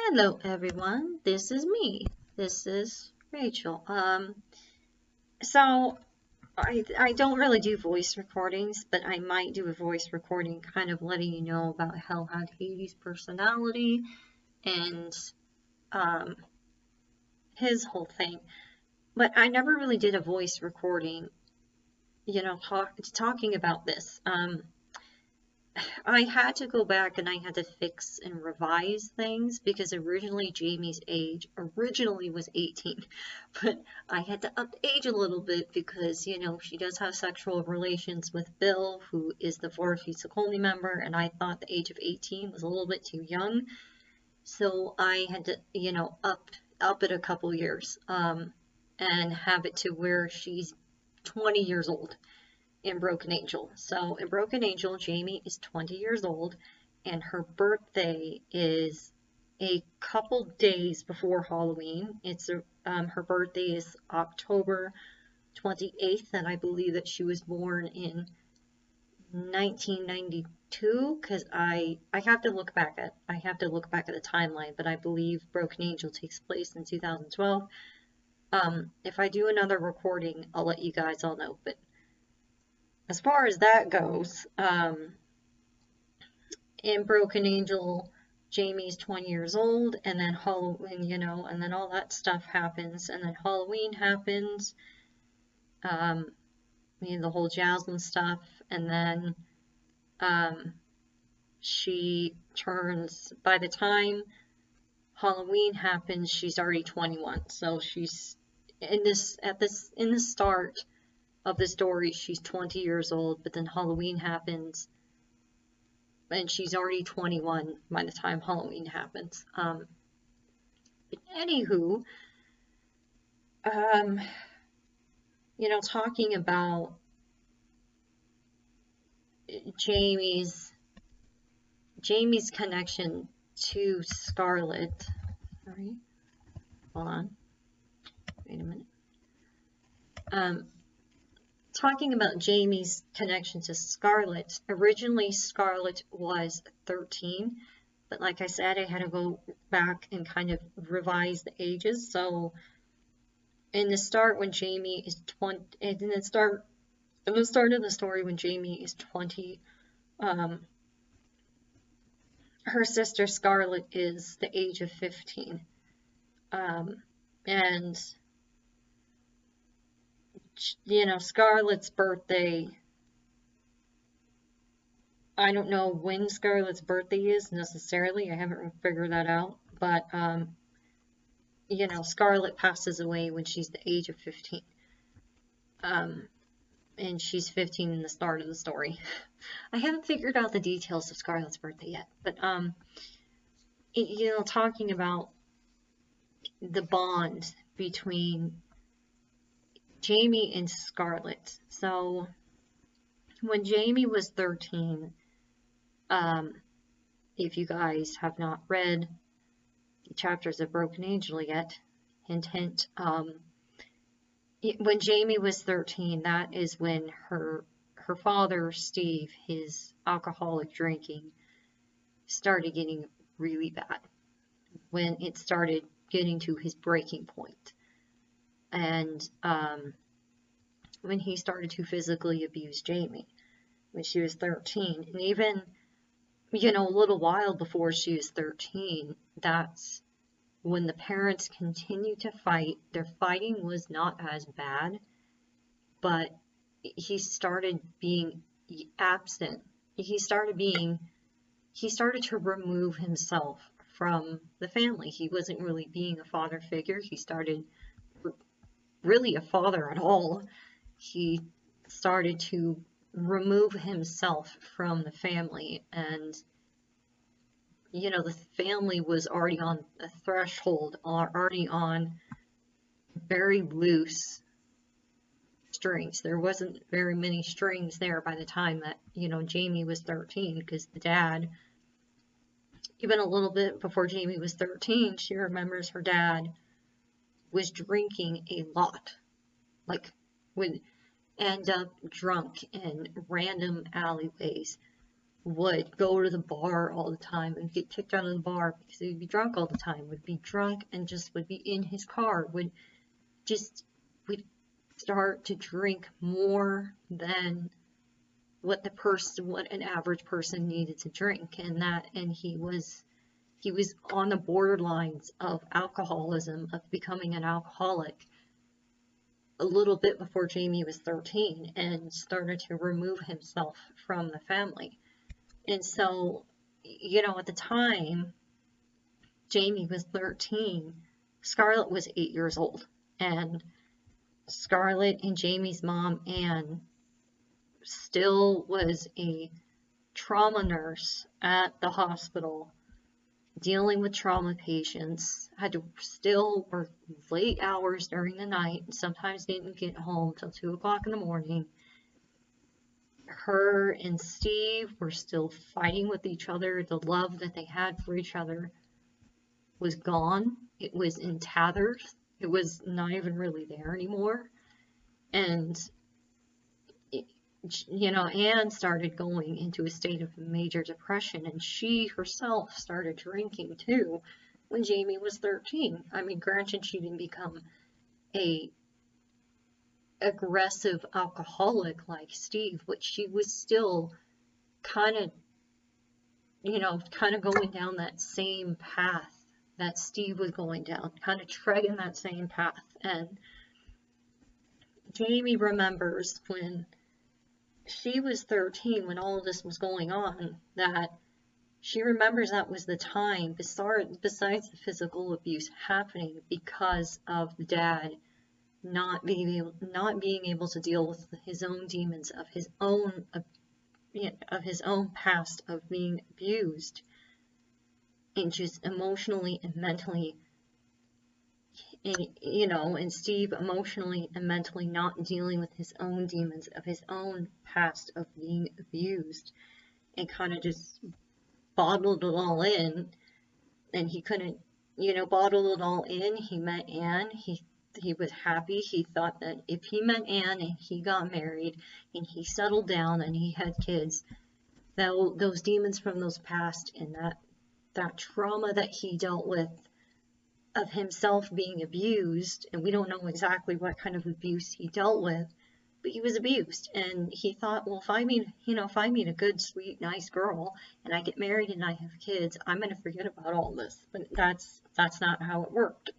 Hello everyone, this is me. This is Rachel. So I don't really do voice recordings, but I might do a voice recording kind of letting you know about how I had Hades' personality and um his whole thing. But I never really did a voice recording, talking about this. I had to go back and I had to fix and revise things because originally Jamie's age originally was 18, but I had to up age a little bit because, she does have sexual relations with Bill, who is the Vorticecolony member, and I thought the age of 18 was a little bit too young. So I had to, up it a couple years, and have it to where she's 20 years old in Broken Angel. So in Broken Angel, Jamie is 20 years old, and her birthday is a couple days before Halloween. Her birthday is October 28th, and I believe that she was born in 1992 because I have to look back at the timeline, but I believe Broken Angel takes place in 2012. If I do another recording, I'll let you guys all know, but as far as that goes, in Broken Angel, Jamie's 20 years old, and then Halloween, and then all that stuff happens, and then Halloween happens, the whole Jasmine stuff, and then, she turns, by the time Halloween happens, she's already 21, so she's, in the start of the story, she's 20 years old, but then Halloween happens, and she's already 21 by the time Halloween happens. But anywho, talking about Jamie's connection to Scarlet. Sorry, hold on. Wait a minute. Talking about Jamie's connection to Scarlet, originally Scarlet was 13, but like I said, I had to go back and kind of revise the ages. So in the start when Jamie is 20, in the start of the story when Jamie is 20, her sister Scarlet is the age of 15. And Scarlet's birthday, I don't know when Scarlet's birthday is necessarily. I haven't figured that out. But, Scarlet passes away when she's the age of 15. And she's 15 in the start of the story. I haven't figured out the details of Scarlet's birthday yet. But, talking about the bond between Jamie and Scarlet. So when Jamie was 13, if you guys have not read the chapters of Broken Angel yet, hint hint, when Jamie was 13, that is when her father, Steve, his alcoholic drinking started getting really bad, when it started getting to his breaking point. And when he started to physically abuse Jamie when she was 13. And even, a little while before she was 13, that's when the parents continued to fight. Their fighting was not as bad, but he started being absent. He started to remove himself from the family. He wasn't really being a father figure. He started really a father at all. He started to remove himself from the family, and the family was already on a threshold, already on very loose strings. There wasn't very many strings there by the time that Jamie was 13, because the dad, even a little bit before Jamie was 13, she remembers her dad was drinking a lot, like would end up drunk in random alleyways, would go to the bar all the time and get kicked out of the bar because he would be drunk all the time, would be drunk and just would be in his car, just would start to drink more than what an average person needed to drink, and he was on the borderlines of alcoholism, of becoming an alcoholic a little bit before Jamie was 13, and started to remove himself from the family. And so, at the time Jamie was 13, Scarlet was 8 years old, and Scarlet and Jamie's mom, Anne, still was a trauma nurse at the hospital dealing with trauma patients, had to still work late hours during the night, and sometimes didn't get home till 2 o'clock in the morning. Her and Steve were still fighting with each other. The love that they had for each other was gone. It was in tatters. It was not even really there anymore. And Anne started going into a state of major depression, and she herself started drinking too when Jamie was 13. I mean, granted, she didn't become a aggressive alcoholic like Steve, but she was still kind of going down that same path that Steve was going down, kind of treading that same path. And Jamie remembers when she was 13, when all of this was going on, that she remembers that was the time, besides the physical abuse happening because of the dad not being able to deal with his own demons of his own past of being abused, and just emotionally and mentally, and Steve emotionally and mentally not dealing with his own demons of his own past of being abused, and kind of just bottled it all in. And he couldn't, bottle it all in. He met Anne. He was happy. He thought that if he met Anne and he got married and he settled down and he had kids, that those demons from those past and that trauma that he dealt with of himself being abused, and we don't know exactly what kind of abuse he dealt with, but he was abused. And he thought, well, if I meet a good, sweet, nice girl and I get married and I have kids, I'm going to forget about all this. But that's not how it worked.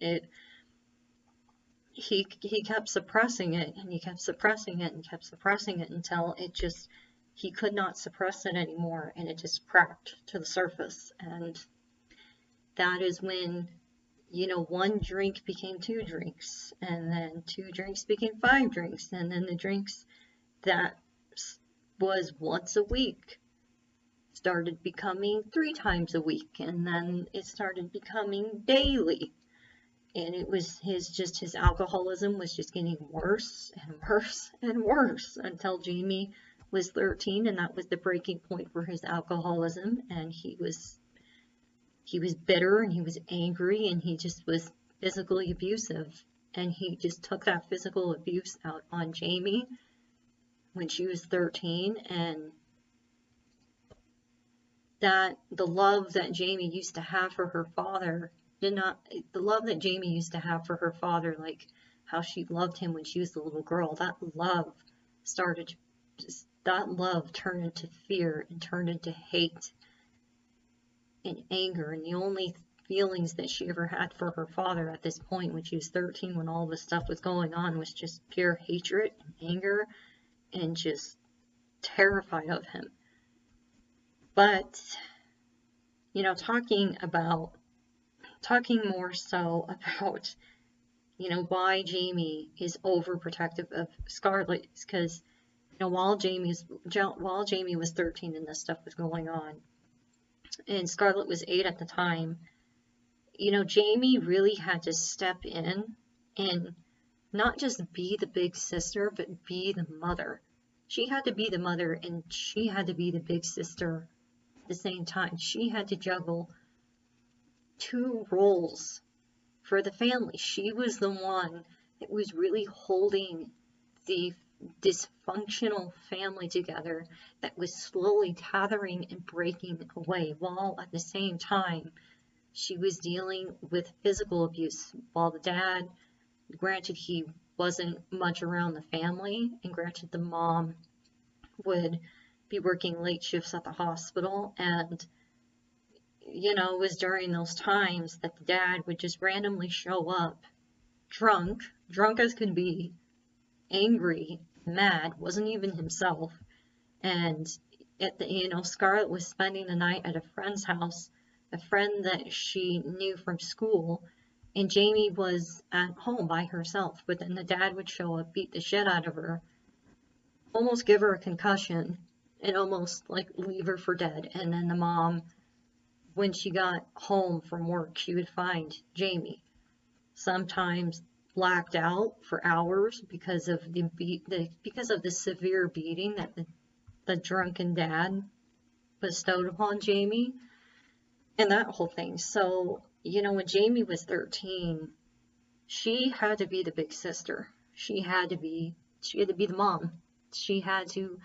He kept suppressing it, and he kept suppressing it and kept suppressing it until he could not suppress it anymore, and it just cracked to the surface. And that is when, one drink became 2 drinks, and then 2 drinks became 5 drinks, and then the drinks that was once a week started becoming 3 times a week, and then it started becoming daily. And it was his alcoholism was just getting worse and worse and worse until Jamie was 13, and that was the breaking point for his alcoholism. And he was bitter, and he was angry, and he just was physically abusive. And he just took that physical abuse out on Jamie when she was 13, and that the love that Jamie used to have for her father like how she loved him when she was a little girl, that love turned into fear and turned into hate and anger. And the only feelings that she ever had for her father at this point, when she was 13, when all this stuff was going on, was just pure hatred and anger and just terrified of him. But, talking more so about, why Jamie is overprotective of Scarlet is because, while Jamie was 13 and this stuff was going on, and Scarlet was 8 at the time, Jamie really had to step in and not just be the big sister, but be the mother. She had to be the mother, and she had to be the big sister at the same time. She had to juggle 2 roles for the family. She was the one that was really holding the dysfunctional family together that was slowly tethering and breaking away, while at the same time she was dealing with physical abuse. While the dad, granted, he wasn't much around the family, and granted, the mom would be working late shifts at the hospital, and it was during those times that the dad would just randomly show up drunk as could be, angry, mad, wasn't even himself. And Scarlet was spending the night at a friend's house, a friend that she knew from school, and Jamie was at home by herself. But then the dad would show up, beat the shit out of her, almost give her a concussion, and almost like leave her for dead. And then the mom, when she got home from work, she would find Jamie, sometimes blacked out for hours because of the severe beating that the drunken dad bestowed upon Jamie, and that whole thing. So, when Jamie was 13, she had to be the big sister. She had to be the mom. She had to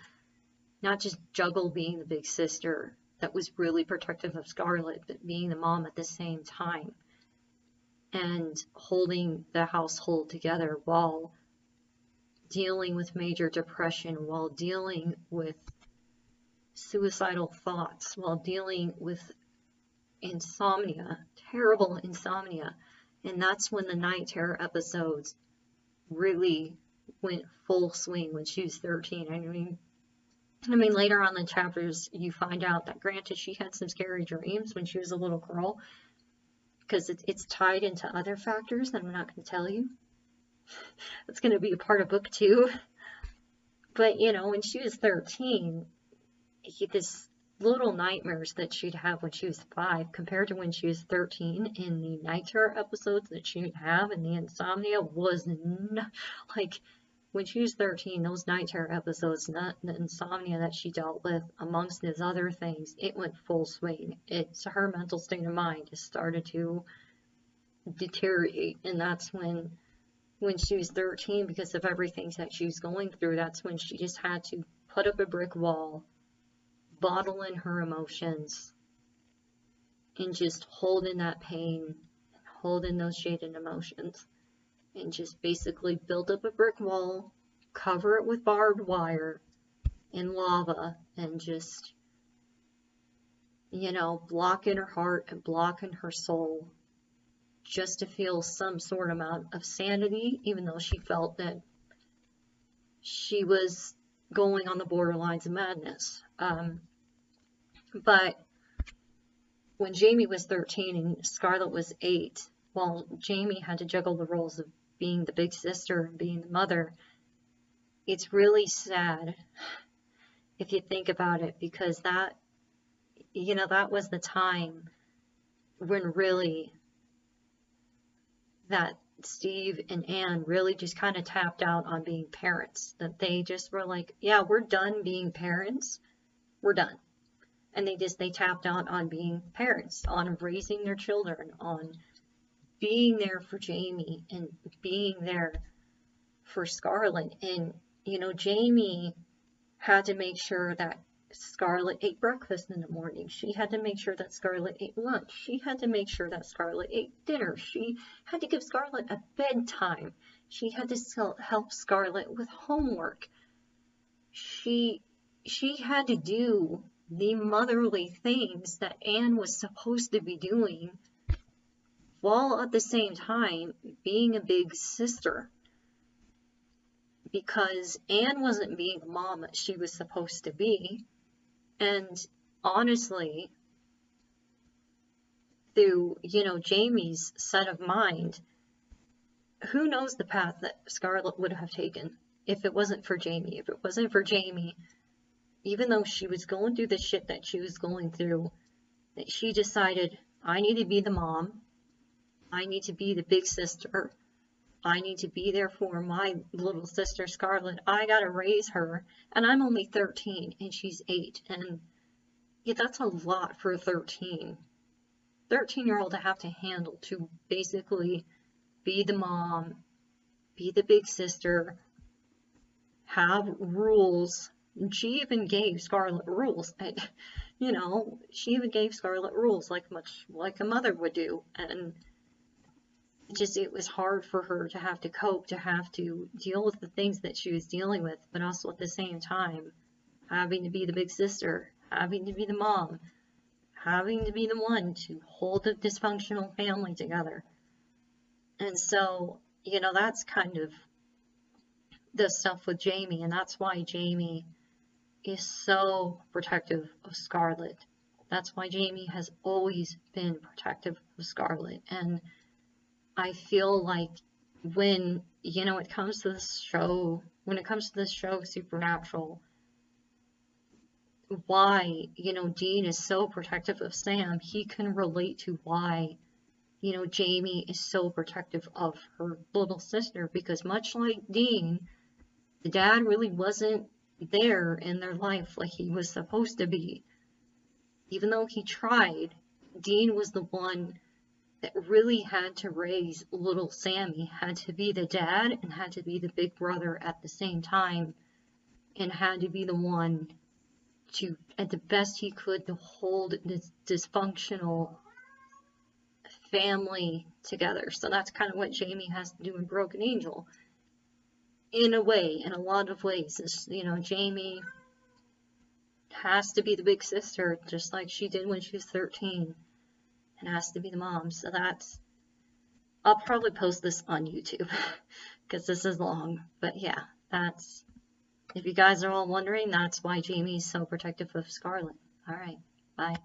not just juggle being the big sister that was really protective of Scarlet, but being the mom at the same time, and holding the household together while dealing with major depression, while dealing with suicidal thoughts, while dealing with insomnia, terrible insomnia. And that's when the night terror episodes really went full swing when she was 13. I mean, later on in the chapters, you find out that granted, she had some scary dreams when she was a little girl, because it's tied into other factors that I'm not going to tell you. It's going to be a part of book 2. But, when she was 13, this little nightmares that she'd have when she was 5 compared to when she was 13 in the night terror episodes that she would have, and the insomnia was like, when she was 13, those night terror episodes, not the insomnia that she dealt with, amongst these other things, it went full swing. Her mental state of mind just started to deteriorate, and that's when she was 13, because of everything that she was going through, that's when she just had to put up a brick wall, bottle in her emotions, and just hold in that pain, hold in those jaded emotions, and just basically build up a brick wall, cover it with barbed wire and lava, and just, block in her heart and block in her soul, just to feel some sort of amount of sanity, even though she felt that she was going on the borderlines of madness. But when Jamie was 13 and Scarlet was 8, while Jamie had to juggle the roles of being the big sister and being the mother, it's really sad if you think about it, because that was the time when really that Steve and Anne really just kind of tapped out on being parents. That they just were like, yeah, we're done being parents. We're done. And they tapped out on being parents, on raising their children, on being there for Jamie and being there for Scarlet. And, Jamie had to make sure that Scarlet ate breakfast in the morning. She had to make sure that Scarlet ate lunch. She had to make sure that Scarlet ate dinner. She had to give Scarlet a bedtime. She had to help Scarlet with homework. She had to do the motherly things that Anne was supposed to be doing, while at the same time being a big sister. Because Anne wasn't being the mom that she was supposed to be. And honestly, through, Jamie's set of mind, who knows the path that Scarlet would have taken if it wasn't for Jamie. If it wasn't for Jamie, even though she was going through the shit that she was going through, that she decided, I need to be the mom. I need to be the big sister. I need to be there for my little sister Scarlet. I gotta raise her. And I'm only 13 and she's 8. And yeah, that's a lot for a 13-year-old to have to handle, to basically be the mom, be the big sister, have rules. She even gave Scarlet rules. She even gave Scarlet rules, like much like a mother would do. And it was hard for her to have to cope, to have to deal with the things that she was dealing with, but also at the same time having to be the big sister, having to be the mom, having to be the one to hold a dysfunctional family together. And so, that's kind of the stuff with Jamie, and that's why Jamie is so protective of Scarlet. That's why Jamie has always been protective of Scarlet. And I feel like when, it comes to this show, Supernatural, why, Dean is so protective of Sam, he can relate to why, Jamie is so protective of her little sister, because much like Dean, the dad really wasn't there in their life like he was supposed to be. Even though he tried, Dean was the one that really had to raise little Sammy, had to be the dad and had to be the big brother at the same time, and had to be the one to, at the best he could, to hold this dysfunctional family together. So that's kind of what Jamie has to do in Broken Angel. In a way, in a lot of ways, Jamie has to be the big sister, just like she did when she was 13, and has to be the mom. So I'll probably post this on YouTube, because this is long, but yeah, if you guys are all wondering, that's why Jamie's so protective of Scarlet. Alright, bye.